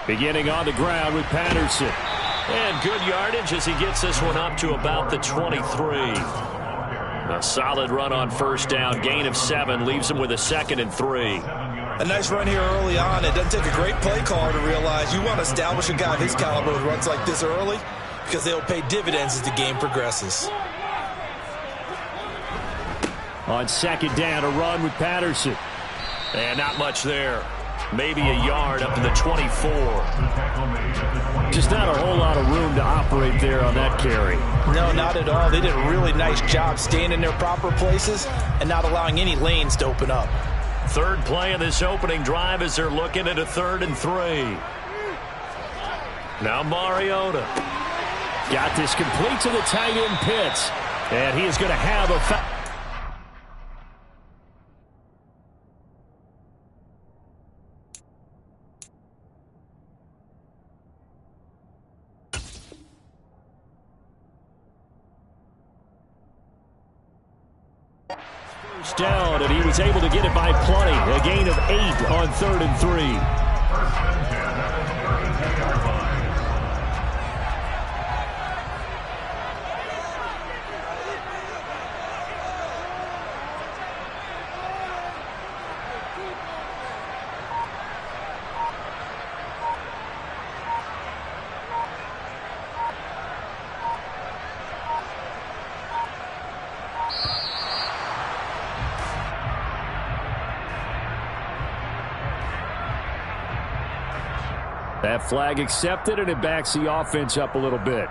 Beginning on the ground with Patterson. And good yardage as he gets this one up to about the 23. A solid run on first down. Gain of 7 leaves him with a 2nd and 3. A nice run here early on. It doesn't take a great play caller to realize you want to establish a guy of his caliber with runs like this early because they'll pay dividends as the game progresses. On 2nd down, a run with Patterson. And not much there. Maybe a yard up to the 24. Just not a whole lot of room to operate there on that carry. No, not at all. They did a really nice job staying in their proper places and not allowing any lanes to open up. Third play of this opening drive as they're looking at a 3rd and 3. Now Mariota. Got this complete to the tight end Pitts. And he is going to have a foul. Down, and he was able to get it by plenty. A gain of 8 on 3rd and 3. That flag accepted, and it backs the offense up a little bit.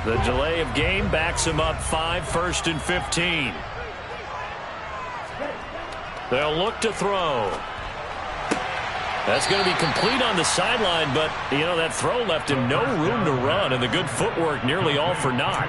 The delay of game backs him up 5, 1st and 15. They'll look to throw. That's going to be complete on the sideline, but, you know, that throw left him no room to run, and the good footwork nearly all for naught.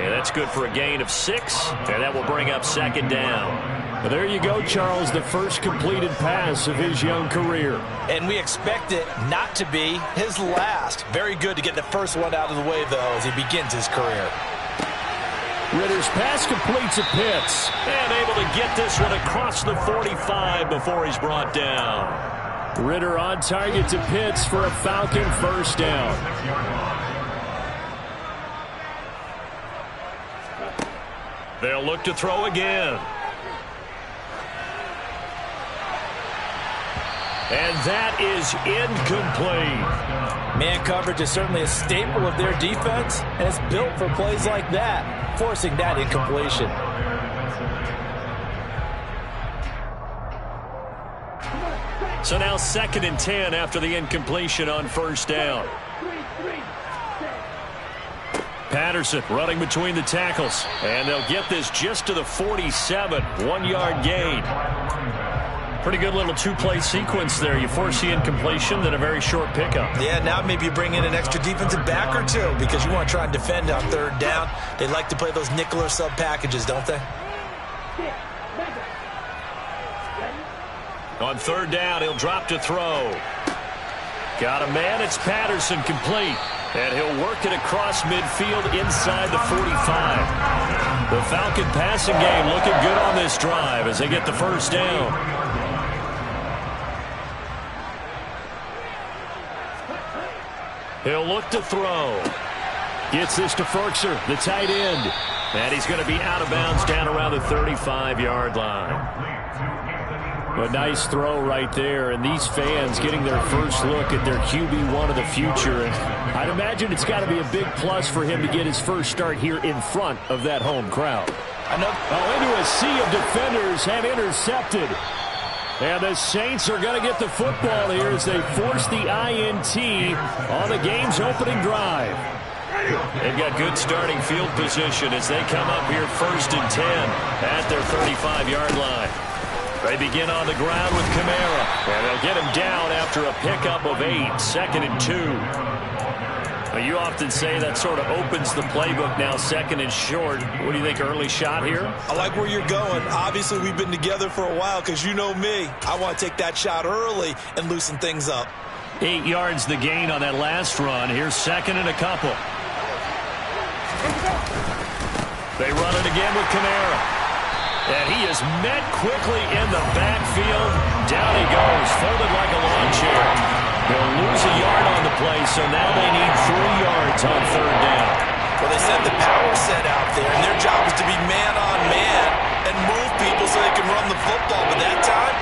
And that's good for a gain of 6, and that will bring up 2nd down. Well, there you go, Charles, the first completed pass of his young career. And we expect it not to be his last. Very good to get the first one out of the way, though, as he begins his career. Ritter's pass completes to Pitts. And able to get this one across the 45 before he's brought down. Ritter on target to Pitts for a Falcon first down. They'll look to throw again. And that is incomplete. Man coverage is certainly a staple of their defense, and it's built for plays like that, forcing that incompletion. So now 2nd and 10 after the incompletion on first down. Patterson running between the tackles. And they'll get this just to the 47. 1-yard gain. Pretty good little 2-play sequence there. You force the incompletion, then a very short pickup. Yeah, now maybe you bring in an extra defensive back or two because you want to try and defend on 3rd down. They like to play those nickel or sub packages, don't they? On 3rd down, he'll drop to throw. Got a man. It's Patterson complete. And he'll work it across midfield inside the 45. The Falcon passing game looking good on this drive as they get the first down. He'll look to throw. Gets this to Ferkser, the tight end. And he's going to be out of bounds down around the 35-yard line. A nice throw right there, and these fans getting their first look at their QB1 of the future. And I'd imagine it's got to be a big plus for him to get his first start here in front of that home crowd. Into a sea of defenders and intercepted. And the Saints are going to get the football here as they force the INT on the game's opening drive. They've got good starting field position as they come up here 1st and 10 at their 35-yard line. They begin on the ground with Kamara, and they'll get him down after a pickup of 8, 2nd and 2. Well, you often say that sort of opens the playbook now, 2nd and short. What do you think, early shot here? I like where you're going. Obviously, we've been together for a while because you know me. I want to take that shot early and loosen things up. 8 yards the gain on that last run. Here's second and a couple. They run it again with Kamara. And he is met quickly in the backfield. Down he goes, folded like a lawn chair. They'll lose a yard on the play, so now they need 3 yards on third down. Well, they set the power set out there, and their job is to be man-on-man and move people so they can run the football. But that time,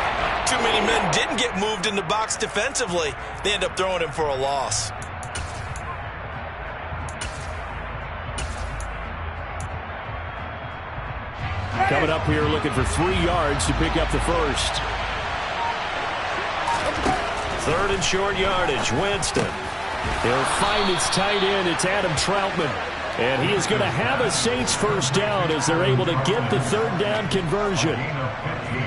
too many men didn't get moved in the box defensively. They end up throwing him for a loss. Coming up here looking for 3 yards to pick up the first. Third and short yardage, Winston. He'll find his tight end. It's Adam Troutman. And he is going to have a Saints first down as they're able to get the third down conversion.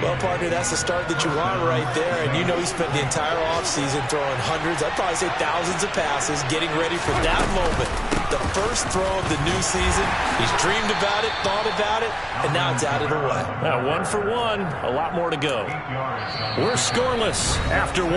Well, partner, that's the start that you want right there. And you know he spent the entire offseason throwing hundreds, I'd probably say thousands of passes, getting ready for that moment. The first throw of the new season. He's dreamed about it, thought about it, and now it's out of the way. Now 1 for 1, a lot more to go. We're scoreless after 1.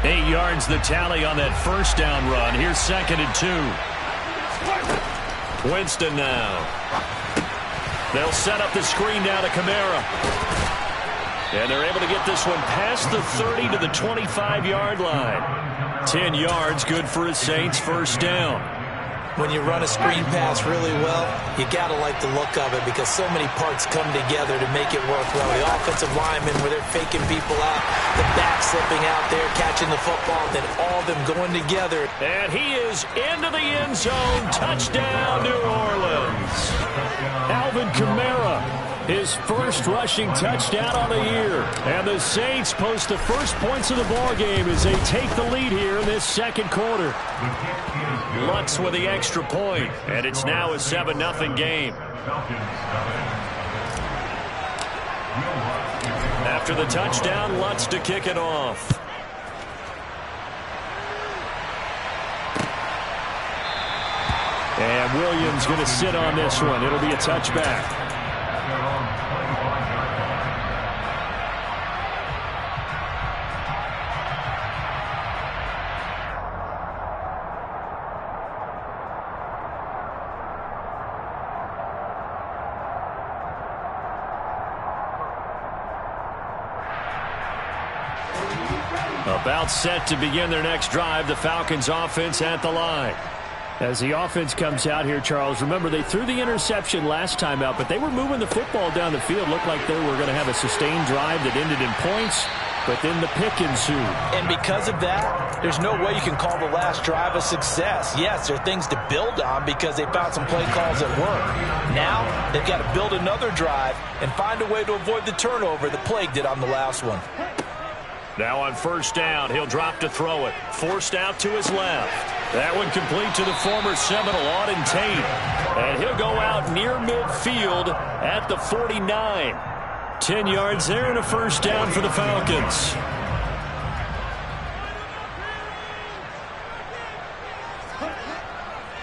8 yards the tally on that first down run. Here's second and 2. Winston now. They'll set up the screen down to Kamara. And they're able to get this one past the 30 to the 25-yard line. 10 yards, good for a Saints first down. When you run a screen pass really well, you got to like the look of it because so many parts come together to make it work well. The offensive linemen where they're faking people out, the back slipping out there, catching the football, then all of them going together. And he is into the end zone. Touchdown, New Orleans. Alvin Kamara, his first rushing touchdown on the year. And the Saints post the first points of the ball game as they take the lead here in this second quarter. Lutz with the extra point, and it's now a 7-0 game. After the touchdown, Lutz to kick it off. And Williams going to sit on this one. It'll be a touchback. About set to begin their next drive, the Falcons offense at the line. As the offense comes out here, Charles, remember they threw the interception last time out, but they were moving the football down the field. Looked like they were going to have a sustained drive that ended in points, but then the pick ensued. And because of that, there's no way you can call the last drive a success. Yes, there are things to build on because they found some play calls that work. Now, they've got to build another drive and find a way to avoid the turnover that plagued it on the last one. Now on first down, he'll drop to throw it. Forced out to his left. That one complete to the former Seminole, Auden Tate. And he'll go out near midfield at the 49. 10 yards there and a first down for the Falcons.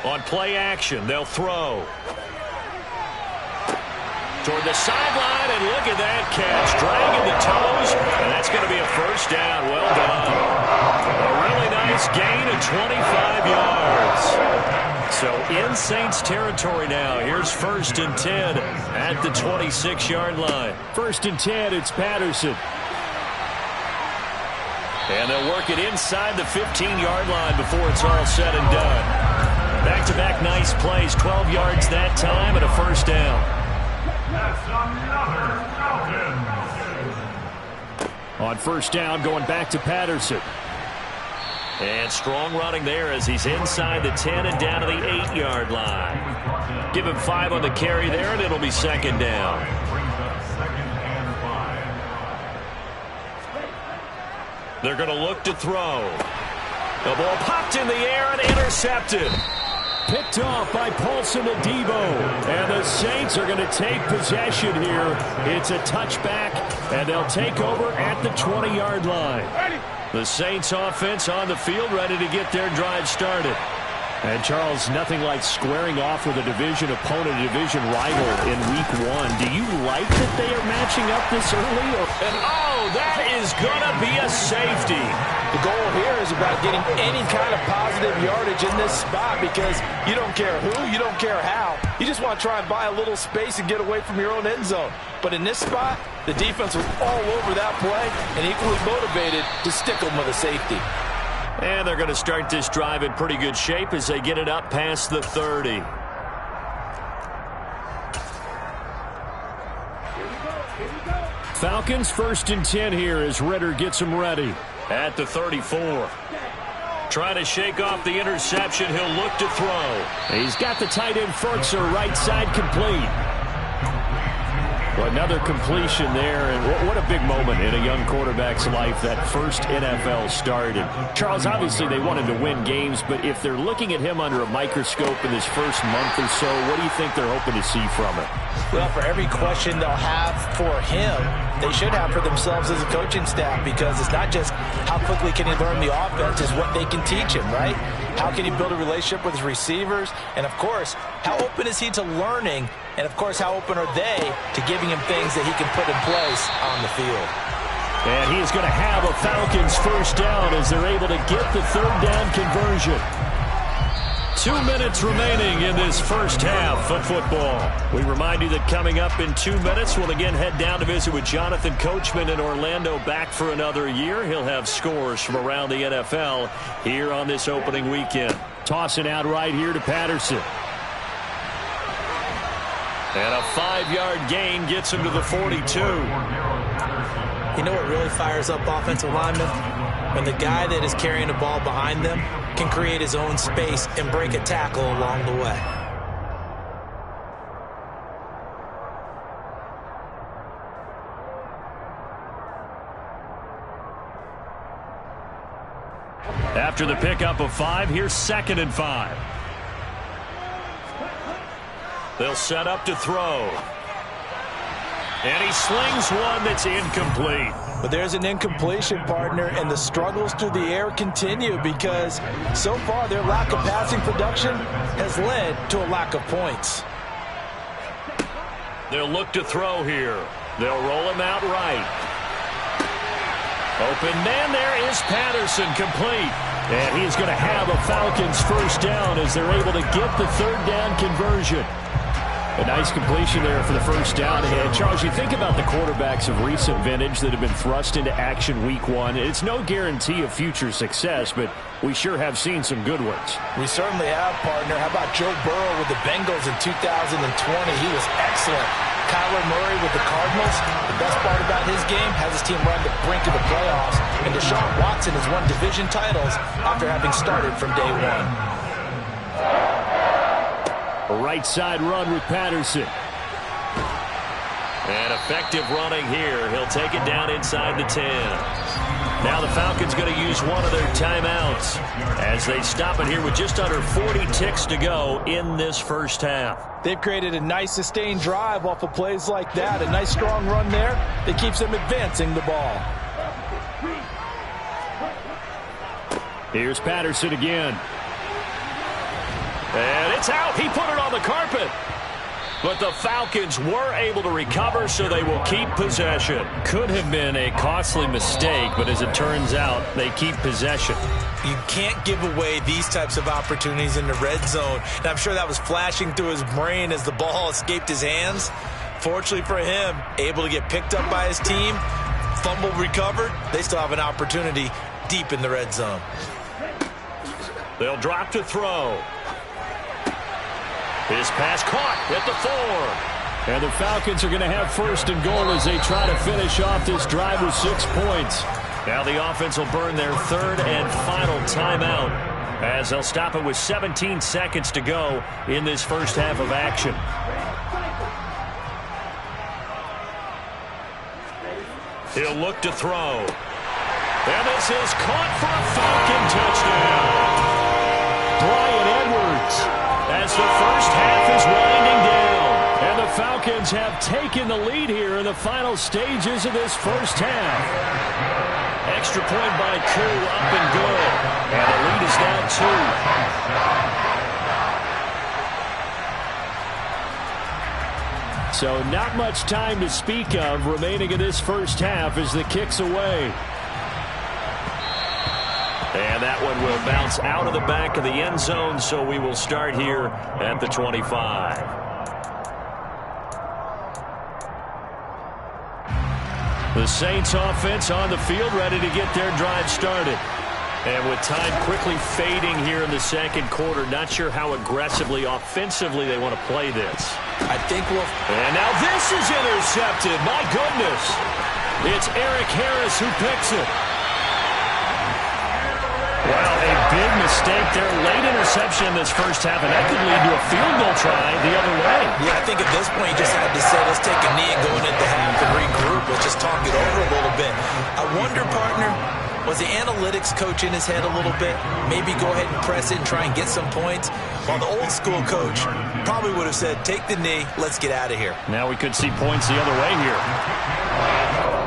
On play action, they'll throw. Toward the sideline, and look at that catch. Dragging the toes, and that's going to be a first down. Well done. A really nice gain of 25 yards. So in Saints territory now. Here's first and 10 at the 26-yard line. First and 10, it's Patterson. And they'll work it inside the 15-yard line before it's all said and done. Back-to-back nice plays, 12 yards that time and a first down. That's another Falcons. On first down, going back to Patterson. And strong running there as he's inside the 10 and down to the 8-yard line. Give him 5 on the carry there, and it'll be second down. They're going to look to throw. The ball popped in the air and intercepted. Picked off by Paulson Adebo. And the Saints are going to take possession here. It's a touchback, and they'll take over at the 20-yard line. The Saints offense on the field, ready to get their drive started. And, Charles, nothing like squaring off with a division opponent, a division rival in Week 1. Do you like that they are matching up this early? And, oh, that is going to be a safety. The goal here is about getting any kind of positive yardage in this spot because you don't care who, you don't care how. You just want to try and buy a little space and get away from your own end zone. But in this spot, the defense was all over that play and equally motivated to stick them with a safety. And they're going to start this drive in pretty good shape as they get it up past the 30. Falcons 1st and 10 here as Ritter gets them ready. At the 34. Trying to shake off the interception. He'll look to throw. He's got the tight end Fertzer right side complete. Well, another completion there, and what a big moment in a young quarterback's life, that first NFL start. And Charles, obviously they wanted to win games, but if they're looking at him under a microscope in his first month or so, what do you think they're hoping to see from him? Well, for every question they'll have for him, they should have for themselves as a coaching staff, because it's not just how quickly can he learn the offense, it's what they can teach him, right? How can he build a relationship with his receivers? And, of course, how open is he to learning? And, of course, how open are they to giving him things that he can put in place on the field? And he is going to have a Falcons first down as they're able to get the third down conversion. 2 minutes remaining in this first half of football. We remind you that coming up in 2 minutes, we'll again head down to visit with Jonathan Coachman in Orlando, back for another year. He'll have scores from around the NFL here on this opening weekend. Tossing out right here to Patterson. And a 5-yard gain gets him to the 42. You know what really fires up offensive linemen? When the guy that is carrying the ball behind them can create his own space and break a tackle along the way. After the pickup of 5, here's 2nd and 5. They'll set up to throw. And he slings one that's incomplete. But there's an incompletion, partner, and the struggles through the air continue because so far their lack of passing production has led to a lack of points. They'll look to throw here. They'll roll him out right. Open man, there is Patterson, complete. And he's going to have a Falcons first down as they're able to get the third down conversion. A nice completion there for the first down. And, Charles, you think about the quarterbacks of recent vintage that have been thrust into action Week 1. It's no guarantee of future success, but we sure have seen some good ones. We certainly have, partner. How about Joe Burrow with the Bengals in 2020? He was excellent. Kyler Murray with the Cardinals. The best part about his game, has his team right on the brink of the playoffs. And Deshaun Watson has won division titles after having started from day one. A right side run with Patterson. And effective running here. He'll take it down inside the 10. Now the Falcons going to use one of their timeouts as they stop it here with just under 40 ticks to go in this first half. They've created a nice sustained drive off of plays like that. A nice strong run there that keeps them advancing the ball. Here's Patterson again. And it's out. He put it on the carpet. But the Falcons were able to recover, so they will keep possession. Could have been a costly mistake, but as it turns out, they keep possession. You can't give away these types of opportunities in the red zone. And I'm sure that was flashing through his brain as the ball escaped his hands. Fortunately for him, able to get picked up by his team, fumble recovered. They still have an opportunity deep in the red zone. They'll drop to throw. His pass caught at the 4. And the Falcons are going to have first and goal as they try to finish off this drive with 6 points. Now the offense will burn their third and final timeout as they'll stop it with 17 seconds to go in this first half of action. He'll look to throw. And this is caught for a Falcon touchdown. Bryan Edwards as the first half is winding down. And the Falcons have taken the lead here in the final stages of this first half. Extra point by Koo, up and good. And the lead is now 2. So not much time to speak of remaining in this first half as the kick's away. And that one will bounce out of the back of the end zone, so we will start here at the 25. The Saints offense on the field, ready to get their drive started. And with time quickly fading here in the second quarter, not sure how aggressively, offensively they want to play this. I think we'll... And now this is intercepted. My goodness. It's Eric Harris who picks it. Well, a big mistake there. Late interception in this first half, and that could lead to a field goal try the other way. Yeah, I think at this point you just had to say, let's take a knee and go into the half and regroup. Let's just talk it over a little bit. I wonder, partner, was the analytics coach in his head a little bit? Maybe go ahead and press it and try and get some points? While the old school coach probably would have said, take the knee, let's get out of here. Now we could see points the other way here.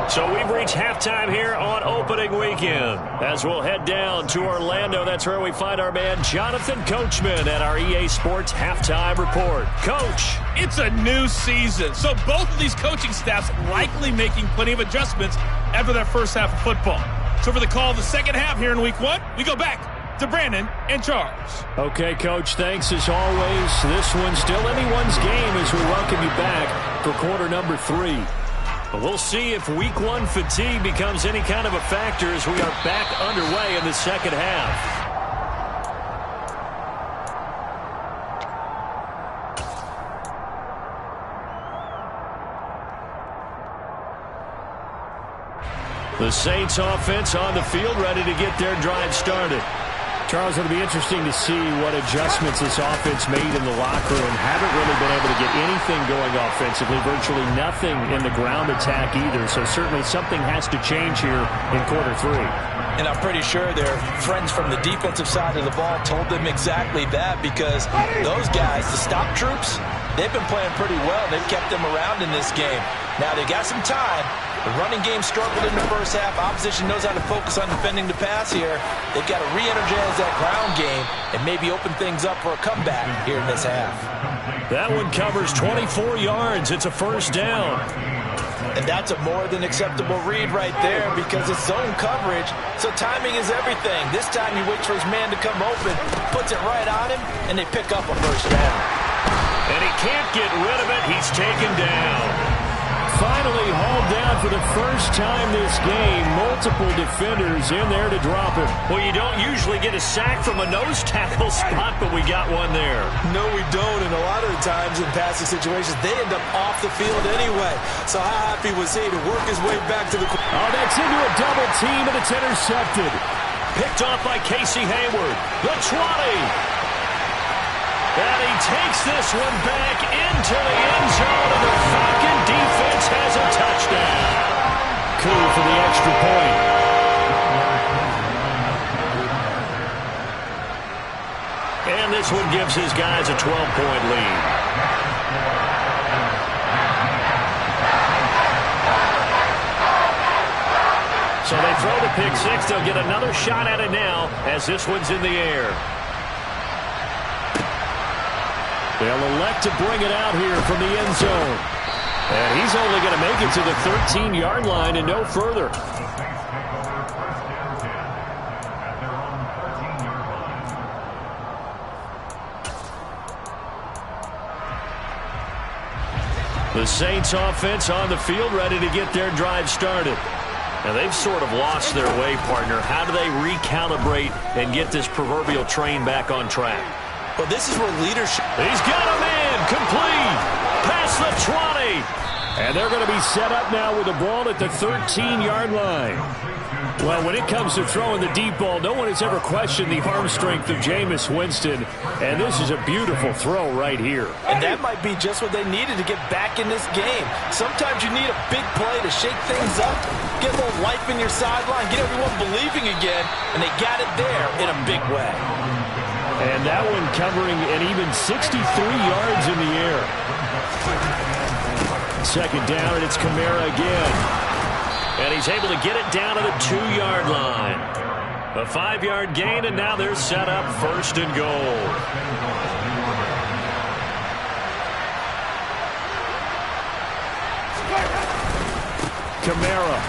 So we've reached halftime here on opening weekend. As we'll head down to Orlando, that's where we find our man Jonathan Coachman at our EA Sports Halftime Report. Coach. It's a new season, so both of these coaching staffs likely making plenty of adjustments after their first half of football. So for the call of the second half here in week one, we go back to Brandon and Charles. Okay, Coach, thanks as always. This one's still anyone's game as we welcome you back for quarter number 3. We'll see if week one fatigue becomes any kind of a factor as we are back underway in the second half. The Saints offense on the field, ready to get their drive started. Charles, it'll be interesting to see what adjustments this offense made in the locker room. Haven't really been able to get anything going offensively, virtually nothing in the ground attack either. So certainly something has to change here in quarter 3. And I'm pretty sure their friends from the defensive side of the ball told them exactly that, because those guys, the stop troops, they've been playing pretty well. They've kept them around in this game. Now they got some time. The running game struggled in the first half. Opposition knows how to focus on defending the pass here. They've got to re-energize that ground game and maybe open things up for a comeback here in this half. That one covers 24 yards. It's a first down. And that's a more than acceptable read right there, because it's zone coverage, so timing is everything. This time he waits for his man to come open, puts it right on him, and they pick up a first down. And he can't get rid of it. He's taken down. Finally hauled down for the first time this game. Multiple defenders in there to drop him. Well, you don't usually get a sack from a nose tackle spot, but we got one there. No, we don't. And a lot of the times in passing situations, they end up off the field anyway. So how happy was he to work his way back to the... Oh, that's into a double team, and it's intercepted. Picked off by Casey Hayward. The 20. And he takes this one back into the end zone, and the Falcon defense has a touchdown. Cool for the extra point. And this one gives his guys a 12-point lead. So they throw the pick six. They'll get another shot at it now as this one's in the air. They'll elect to bring it out here from the end zone. And he's only going to make it to the 13-yard line and no further. The Saints offense on the field, ready to get their drive started. Now they've sort of lost their way, partner. How do they recalibrate and get this proverbial train back on track? Well, this is where leadership... He's got a man complete past the 20. And they're going to be set up now with the ball at the 13-yard line. Well, when it comes to throwing the deep ball, no one has ever questioned the arm strength of Jameis Winston. And this is a beautiful throw right here. And that might be just what they needed to get back in this game. Sometimes you need a big play to shake things up, get a little life in your sideline, get everyone believing again, and they got it there in a big way. And that one covering an even 63 yards in the air. Second down, and it's Kamara again. And he's able to get it down to the 2-yard line. A 5-yard gain, and now they're set up first and goal. Kamara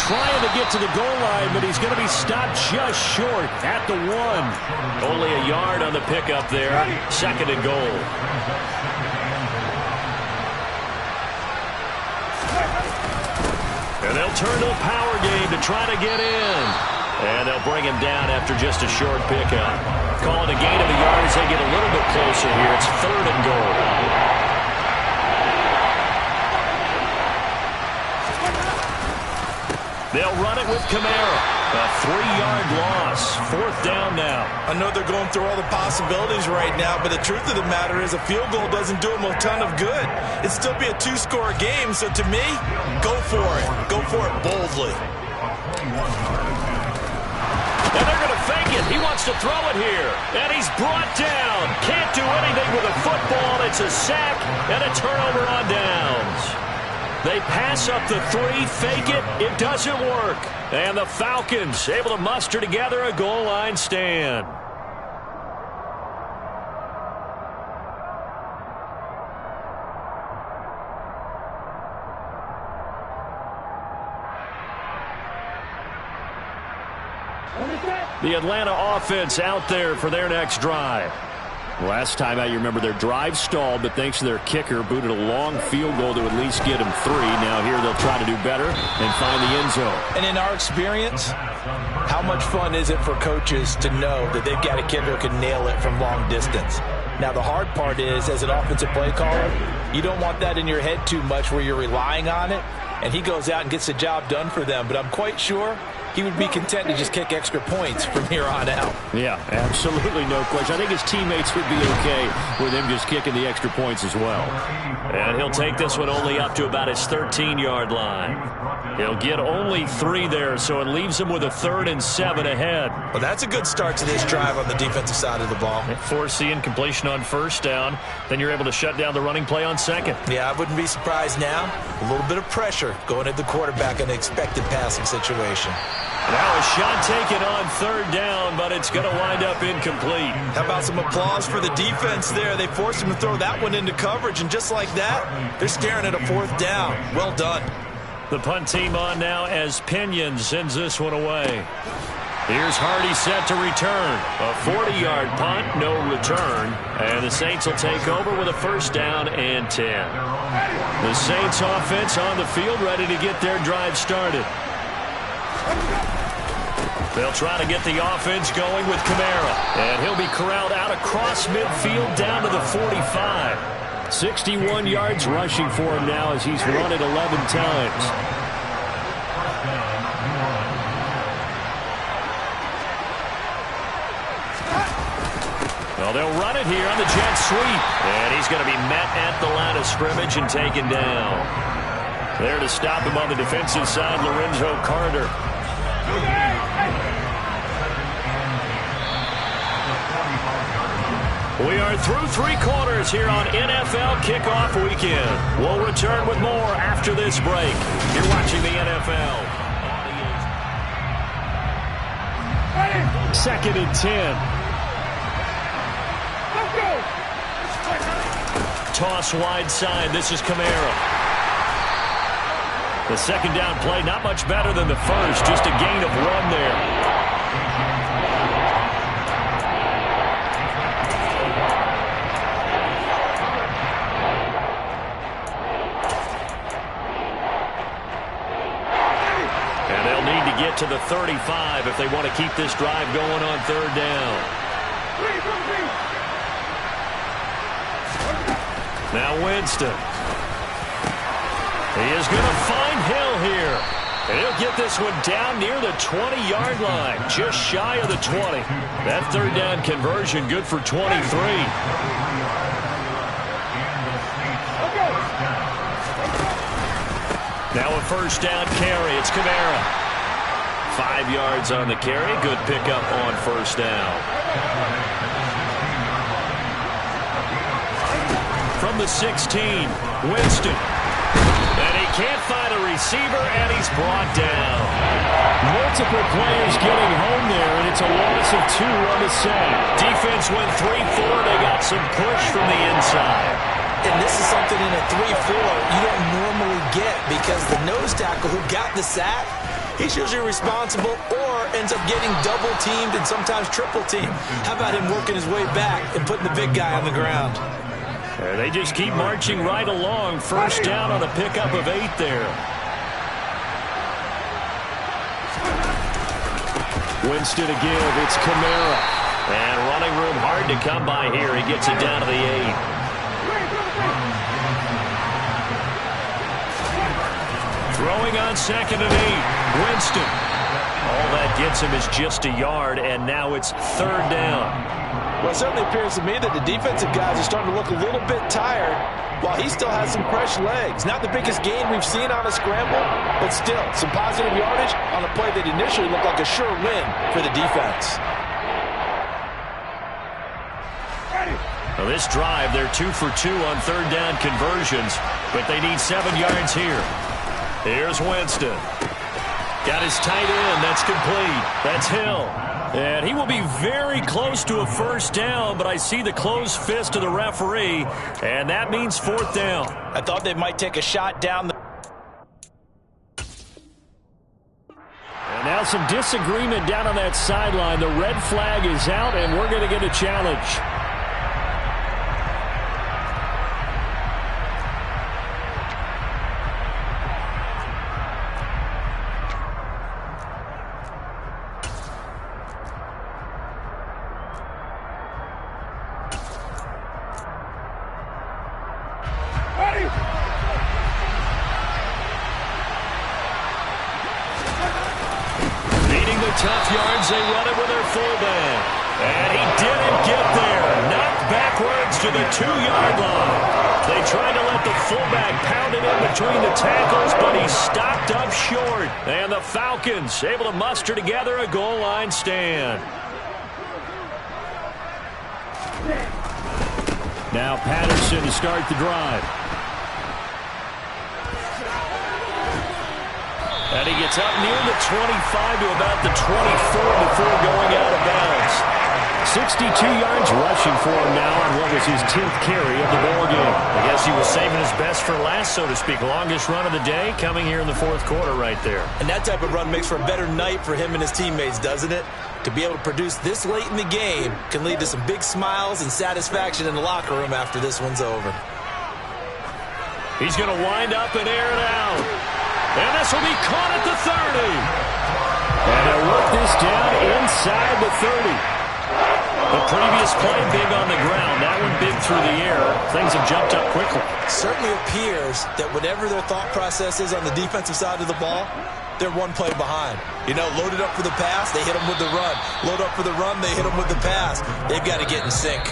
trying to get to the goal line, but he's going to be stopped just short at the 1. Only a yard on the pickup there. Second and goal. And they'll turn to the power game to try to get in. And they'll bring him down after just a short pickup. Calling a gain of a yard as they get a little bit closer here. It's third and goal. They'll run it with Kamara. A 3-yard loss. Fourth down now. I know they're going through all the possibilities right now, but the truth of the matter is a field goal doesn't do them a ton of good. It'd still be a 2-score game, so to me, go for it. Go for it boldly. And they're going to fake it. He wants to throw it here. And he's brought down. Can't do anything with a football. It's a sack and a turnover on downs. They pass up the 3, fake it. It doesn't work. And the Falcons able to muster together a goal line stand. The Atlanta offense out there for their next drive. Last time out, you remember their drive stalled, but thanks to their kicker, booted a long field goal to at least get them 3. Now here they'll try to do better and find the end zone. And in our experience, how much fun is it for coaches to know that they've got a kicker who can nail it from long distance? Now, the hard part is, as an offensive play caller, you don't want that in your head too much where you're relying on it, and he goes out and gets the job done for them. But I'm quite sure he would be content to just kick extra points from here on out. Yeah, absolutely no question. I think his teammates would be okay with him just kicking the extra points as well. And he'll take this one only up to about his 13-yard line. He'll get only 3 there, so it leaves him with a 3rd and 7 ahead. Well, that's a good start to this drive on the defensive side of the ball. Force the incompletion on first down. Then you're able to shut down the running play on second. Yeah, I wouldn't be surprised now. A little bit of pressure going at the quarterback in an expected passing situation. Now a shot taken on 3rd down, but it's going to wind up incomplete. How about some applause for the defense there? They forced him to throw that one into coverage, and just like that, they're staring at a 4th down. Well done. The punt team on now as Pinion sends this one away. Here's Hardy set to return. A 40-yard punt, no return. And the Saints will take over with a 1st down and 10. The Saints offense on the field ready to get their drive started. They'll try to get the offense going with Kamara. And he'll be corralled out across midfield down to the 45. 61 yards rushing for him now as he's run it 11 times. Well, they'll run it here on the jet sweep. And he's going to be met at the line of scrimmage and taken down. There to stop him on the defensive side, Lorenzo Carter. We are through 3 quarters here on NFL Kickoff Weekend. We'll return with more after this break. You're watching the NFL. 2nd and 10. Toss wide side. This is Kamara. The 2nd down play, not much better than the first. Just a gain of 1 there. Get to the 35 if they want to keep this drive going on 3rd down. Now Winston. He is going to find Hill here. And he'll get this one down near the 20-yard line, just shy of the 20. That 3rd down conversion good for 23. Now a 1st down carry. It's Kamara. 5 yards on the carry. Good pickup on 1st down. from the 16. Winston. And he can't find a receiver, and he's brought down. Multiple players getting home there, and it's a loss of 2 on the sack. Defense went 3-4. They got some push from the inside. And this is something in a 3-4 you don't normally get because the nose tackle who got the sack, he's usually responsible or ends up getting double-teamed and sometimes triple-teamed. How about him working his way back and putting the big guy on the ground? They just keep marching right along. First down on a pickup of 8 there. Winston to give. It's Kamara. And running room hard to come by here. He gets it down to the 8. Throwing on 2nd and 8. Winston. All that gets him is just a yard, and now it's 3rd down. Well, it certainly appears to me that the defensive guys are starting to look a little bit tired while he still has some fresh legs. Not the biggest gain we've seen on a scramble, but still some positive yardage on a play that initially looked like a sure win for the defense. Well, this drive, they're 2 for 2 on 3rd down conversions, but they need 7 yards here. Here's Winston. Got his tight end. That's complete. That's Hill. And he will be very close to a first down, but I see the closed fist of the referee, and that means 4th down. I thought they might take a shot down the... And now some disagreement down on that sideline. The red flag is out, and we're going to get a challenge. Tough yards, they run it with their fullback. And he didn't get there. Knocked backwards to the 2-yard line. They tried to let the fullback pound it in between the tackles, but he stopped up short. And the Falcons able to muster together a goal line stand. Now Patterson to start the drive. And he gets up near the 25 to about the 24 before going out of bounds. 62 yards rushing for him now on what was his 10th carry of the ball game. I guess he was saving his best for last, so to speak. Longest run of the day coming here in the 4th quarter right there. And that type of run makes for a better night for him and his teammates, doesn't it? To be able to produce this late in the game can lead to some big smiles and satisfaction in the locker room after this one's over. He's going to wind up and air it out. And this will be caught at the 30. And they'll work this down inside the 30. The previous play big on the ground. That one big through the air. Things have jumped up quickly. Certainly appears that whatever their thought process is on the defensive side of the ball, they're one play behind. You know, loaded up for the pass, they hit them with the run. Load up for the run, they hit them with the pass. They've got to get in sync.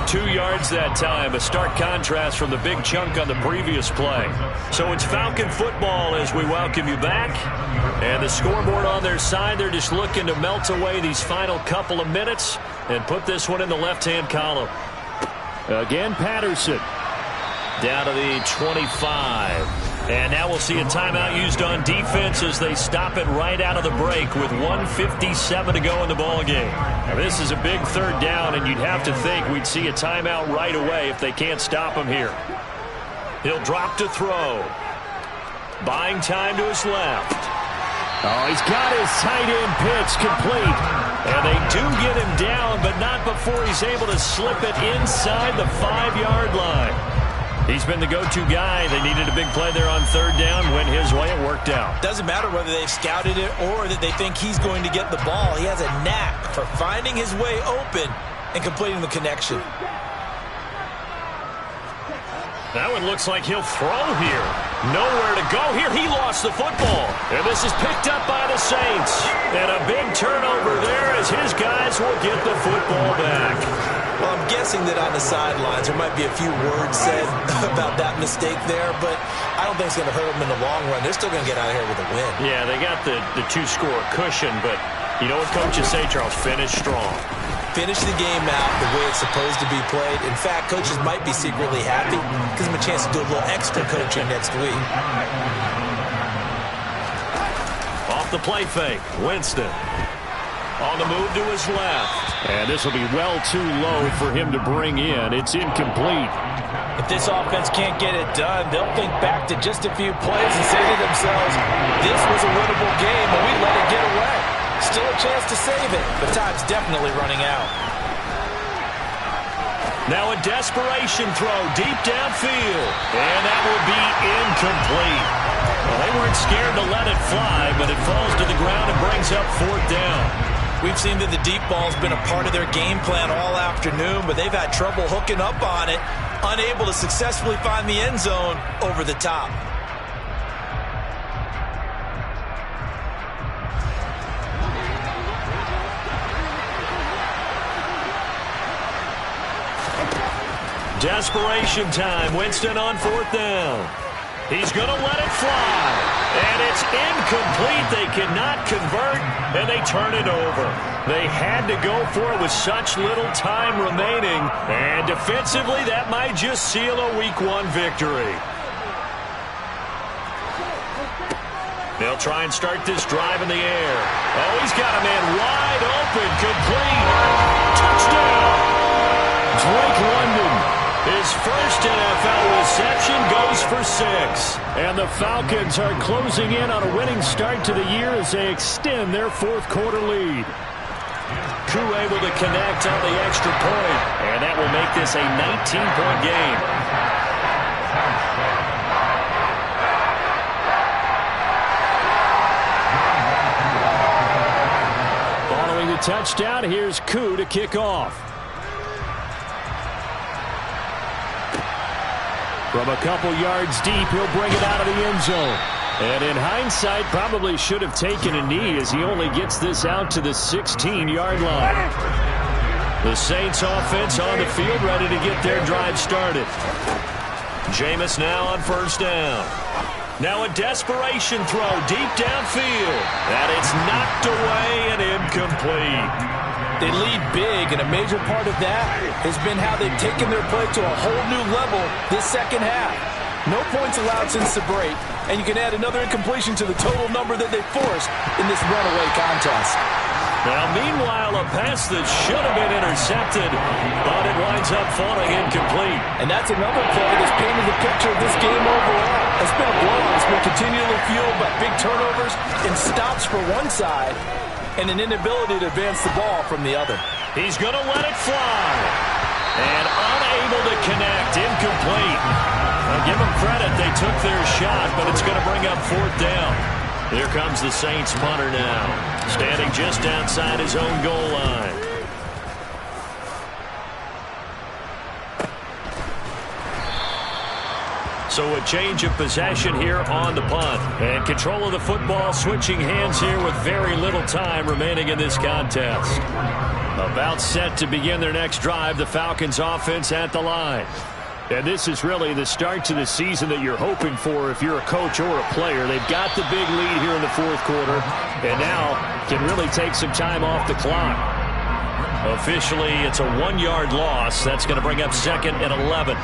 2 yards that time, a stark contrast from the big chunk on the previous play. So it's Falcon football as we welcome you back. And the scoreboard on their side, they're just looking to melt away these final couple of minutes and put this one in the left-hand column. Again, Patterson. Down to the 25. And now we'll see a timeout used on defense as they stop it right out of the break with 1:57 to go in the ballgame. Now this is a big 3rd down, and you'd have to think we'd see a timeout right away if they can't stop him here. He'll drop to throw. Buying time to his left. Oh, he's got his tight end pitch complete. And they do get him down, but not before he's able to slip it inside the 5-yard line. He's been the go-to guy. They needed a big play there on 3rd down. Went his way. It worked out. Doesn't matter whether they've scouted it or that they think he's going to get the ball. He has a knack for finding his way open and completing the connection. That one looks like he'll throw here. Nowhere to go here. He lost the football. And this is picked up by the Saints. And a big turnover there as his guys will get the football back. Well, I'm guessing that on the sidelines there might be a few words said about that mistake there, but I don't think it's going to hurt them in the long run. They're still going to get out of here with a win. Yeah, they got the 2-score cushion, but you know what coaches say, Charles? Finish strong. finish the game out the way it's supposed to be played. In fact, coaches might be secretly happy. Gives them a chance to do a little extra coaching next week. Off the play fake, Winston. On the move to his left. And this will be well too low for him to bring in. It's incomplete. If this offense can't get it done, they'll think back to just a few plays and say to themselves, this was a winnable game and we let it get away. Still a chance to save it, but time's definitely running out. Now a desperation throw deep downfield. And that will be incomplete. Well, they weren't scared to let it fly, but it falls to the ground and brings up 4th down. We've seen that the deep ball's been a part of their game plan all afternoon, but they've had trouble hooking up on it, unable to successfully find the end zone over the top. Desperation time. Winston on 4th down. He's going to let it fly. And it's incomplete. They cannot convert, and they turn it over. They had to go for it with such little time remaining. And defensively, that might just seal a Week 1 victory. They'll try and start this drive in the air. Oh, he's got a man wide open. Complete. Touchdown. Drake London. His first NFL reception goes for 6. And the Falcons are closing in on a winning start to the year as they extend their 4th quarter lead. Koo able to connect on the extra point, and that will make this a 19-point game. Following the touchdown, here's Koo to kick off. From a couple yards deep, he'll bring it out of the end zone. And in hindsight, probably should have taken a knee as he only gets this out to the 16-yard line. The Saints offense on the field, ready to get their drive started. Jameis now on 1st down. Now a desperation throw deep downfield. And it's knocked away and incomplete. They lead big, and a major part of that has been how they've taken their play to a whole new level this second half. No points allowed since the break, and you can add another incompletion to the total number that they forced in this runaway contest. Now, meanwhile, a pass that should have been intercepted, but it winds up falling incomplete. And that's another play that's painted the picture of this game overall. It's been a blowout. It's been continually fueled by big turnovers and stops for one side, and an inability to advance the ball from the other. He's going to let it fly. And unable to connect. Incomplete. I'll give them credit. They took their shot, but it's going to bring up 4th down. Here comes the Saints punter now, standing just outside his own goal line. So a change of possession here on the punt. And control of the football switching hands here with very little time remaining in this contest. About set to begin their next drive, the Falcons offense at the line. And this is really the start to the season that you're hoping for if you're a coach or a player. They've got the big lead here in the 4th quarter, and now can really take some time off the clock. Officially, it's a 1-yard loss. That's going to bring up 2nd and 11.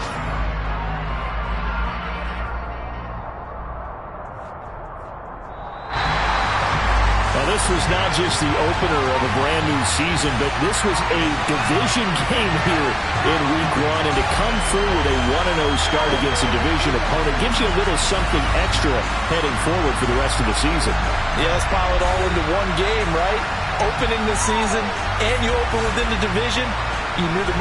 This was not just the opener of a brand new season, but this was a division game here in Week 1. And to come through with a 1-0 start against a division opponent gives you a little something extra heading forward for the rest of the season. Yeah, let's pile it all into one game, right? Opening the season, and you open within the division. You knew the